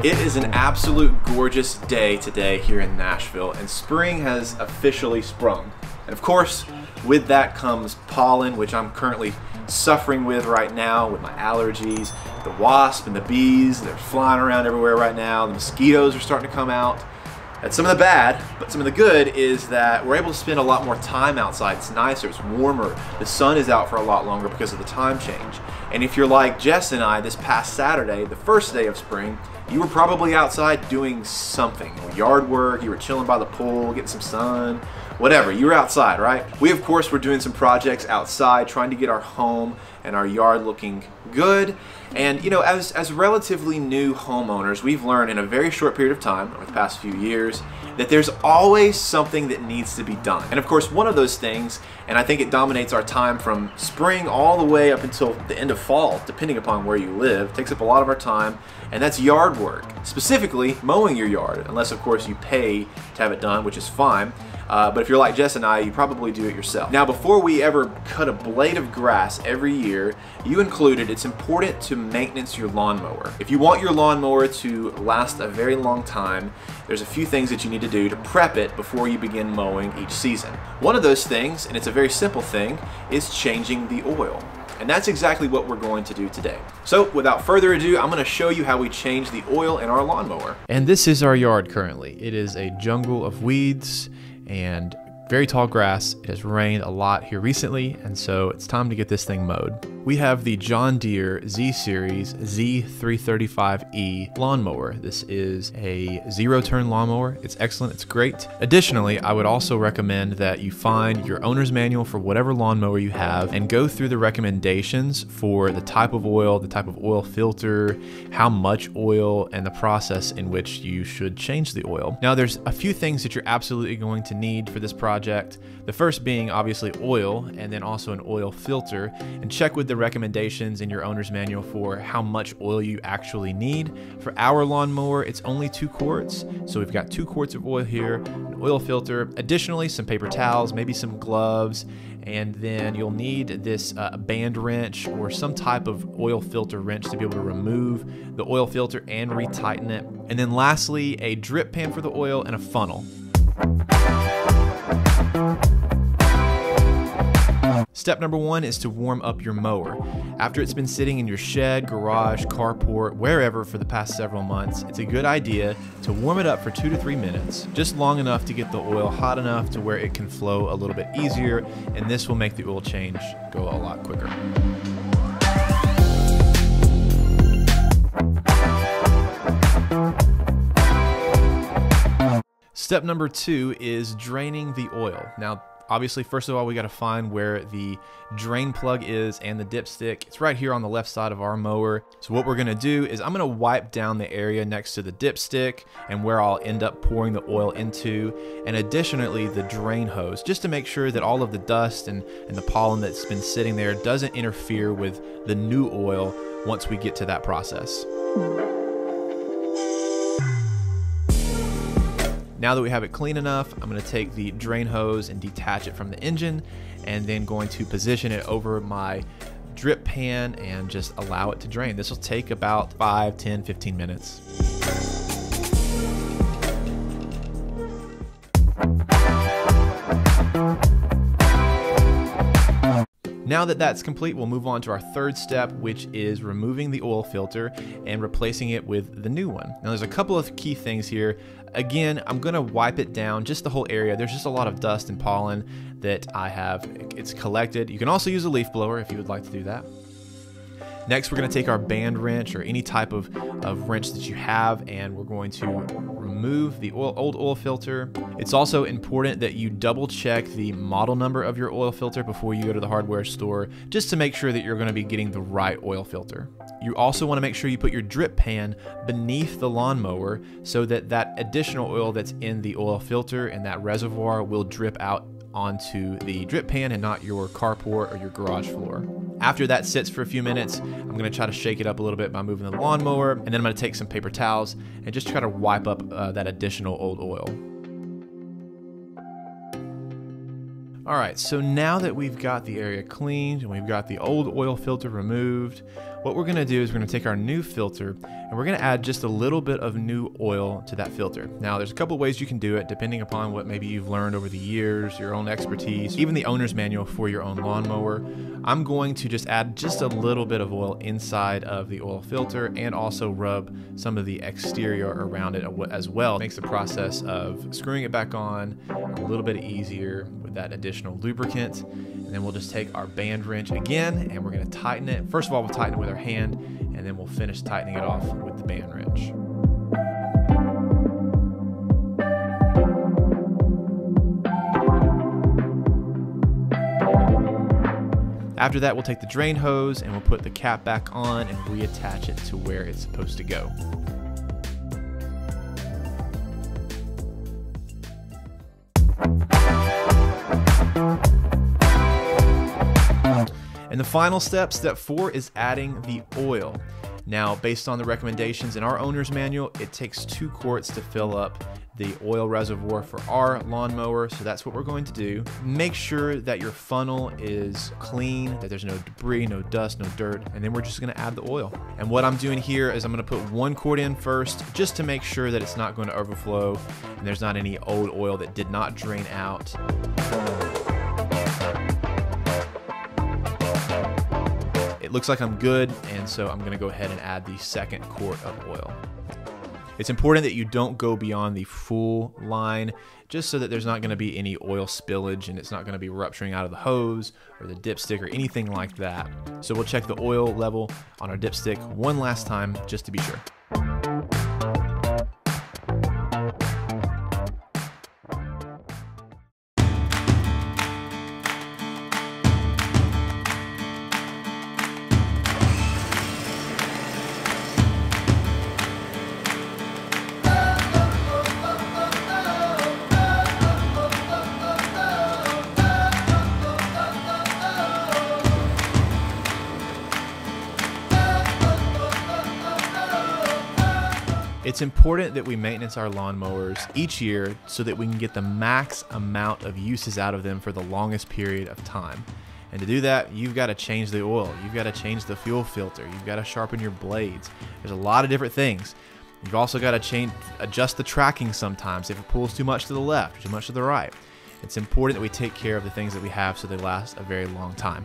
It is an absolute gorgeous day today here in Nashville, and spring has officially sprung. And of course, with that comes pollen, which I'm currently suffering with right now with my allergies. The wasps and the bees, they're flying around everywhere right now. The mosquitoes are starting to come out. That's some of the bad, but some of the good is that we're able to spend a lot more time outside. It's nicer, it's warmer. The sun is out for a lot longer because of the time change. And if you're like Jess and I, this past Saturday, the first day of spring, you were probably outside doing something. Yard work, you were chilling by the pool, getting some sun, whatever. You were outside, right? We, of course, were doing some projects outside, trying to get our home and our yard looking good. And you know, as relatively new homeowners, we've learned in a very short period of time, over the past few years, that there's always something that needs to be done. And of course, one of those things, and I think it dominates our time from spring all the way up until the end of fall, depending upon where you live, takes up a lot of our time, and that's yard work. Specifically, mowing your yard, unless of course you pay to have it done, which is fine. But if you're like Jess and I, you probably do it yourself. Now, before we ever cut a blade of grass every year, you included, it's important to maintenance your lawnmower. If you want your lawnmower to last a very long time, there's a few things that you need to do to prep it before you begin mowing each season. One of those things, and it's a very simple thing, is changing the oil. And that's exactly what we're going to do today. So without further ado, I'm going to show you how we change the oil in our lawnmower. And this is our yard currently. It is a jungle of weeds and very tall grass. It has rained a lot here recently, and so it's time to get this thing mowed. We have the John Deere Z-Series Z335E lawnmower. This is a zero-turn lawnmower. It's excellent, it's great. Additionally, I would also recommend that you find your owner's manual for whatever lawnmower you have and go through the recommendations for the type of oil filter, how much oil, and the process in which you should change the oil. Now, there's a few things that you're absolutely going to need for this project. The first being obviously oil, and then also an oil filter, and check with the recommendations in your owner's manual for how much oil you actually need. For our lawnmower, it's only 2 quarts, so we've got 2 quarts of oil here, an oil filter, additionally some paper towels, maybe some gloves, and then you'll need this band wrench or some type of oil filter wrench to be able to remove the oil filter and retighten it. And then lastly, a drip pan for the oil and a funnel. Step number 1 is to warm up your mower. After it's been sitting in your shed, garage, carport, wherever for the past several months, it's a good idea to warm it up for 2 to 3 minutes, just long enough to get the oil hot enough to where it can flow a little bit easier, and this will make the oil change go a lot quicker. Step number 2 is draining the oil. Now, obviously, first of all, we got to find where the drain plug is and the dipstick. It's right here on the left side of our mower. So what we're going to do is I'm going to wipe down the area next to the dipstick and where I'll end up pouring the oil into, and additionally the drain hose, just to make sure that all of the dust and the pollen that's been sitting there doesn't interfere with the new oil once we get to that process. Now that we have it clean enough, I'm going to take the drain hose and detach it from the engine, and then going to position it over my drip pan and just allow it to drain. This will take about 5, 10, 15 minutes. Now that that's complete, we'll move on to our third step, which is removing the oil filter and replacing it with the new one. Now, there's a couple of key things here. Again, I'm gonna wipe it down, just the whole area. There's just a lot of dust and pollen that it's collected. You can also use a leaf blower if you would like to do that. Next, we're going to take our band wrench or any type of wrench that you have, and we're going to remove the old oil filter. It's also important that you double check the model number of your oil filter before you go to the hardware store, just to make sure that you're going to be getting the right oil filter. You also want to make sure you put your drip pan beneath the lawnmower so that that additional oil that's in the oil filter and that reservoir will drip out onto the drip pan and not your carport or your garage floor. After that sits for a few minutes, I'm going to try to shake it up a little bit by moving the lawnmower, and then I'm going to take some paper towels and just try to wipe up that additional old oil. All right, so now that we've got the area cleaned and we've got the old oil filter removed, what we're gonna do is we're gonna take our new filter and we're gonna add just a little bit of new oil to that filter. Now, there's a couple ways you can do it depending upon what maybe you've learned over the years, your own expertise, even the owner's manual for your own lawnmower. I'm going to just add just a little bit of oil inside of the oil filter and also rub some of the exterior around it as well. It makes the process of screwing it back on a little bit easier with that additional lubricant. And then we'll just take our band wrench again and we're gonna tighten it. First of all, we'll tighten it with our hand and then we'll finish tightening it off with the band wrench. After that, we'll take the drain hose and we'll put the cap back on and reattach it to where it's supposed to go. And the final step, step 4, is adding the oil. Now, based on the recommendations in our owner's manual, it takes 2 quarts to fill up the oil reservoir for our lawnmower, so that's what we're going to do. Make sure that your funnel is clean, that there's no debris, no dust, no dirt, and then we're just gonna add the oil. And what I'm doing here is I'm gonna put 1 quart in first, just to make sure that it's not going to overflow and there's not any old oil that did not drain out. It looks like I'm good, and so I'm gonna go ahead and add the 2nd quart of oil. It's important that you don't go beyond the full line, just so that there's not gonna be any oil spillage and it's not gonna be rupturing out of the hose or the dipstick or anything like that. So we'll check the oil level on our dipstick one last time, just to be sure. It's important that we maintenance our lawnmowers each year so that we can get the max amount of uses out of them for the longest period of time. And to do that, you've got to change the oil, you've got to change the fuel filter, you've got to sharpen your blades. There's a lot of different things. You've also got to adjust the tracking sometimes if it pulls too much to the left or too much to the right. It's important that we take care of the things that we have so they last a very long time.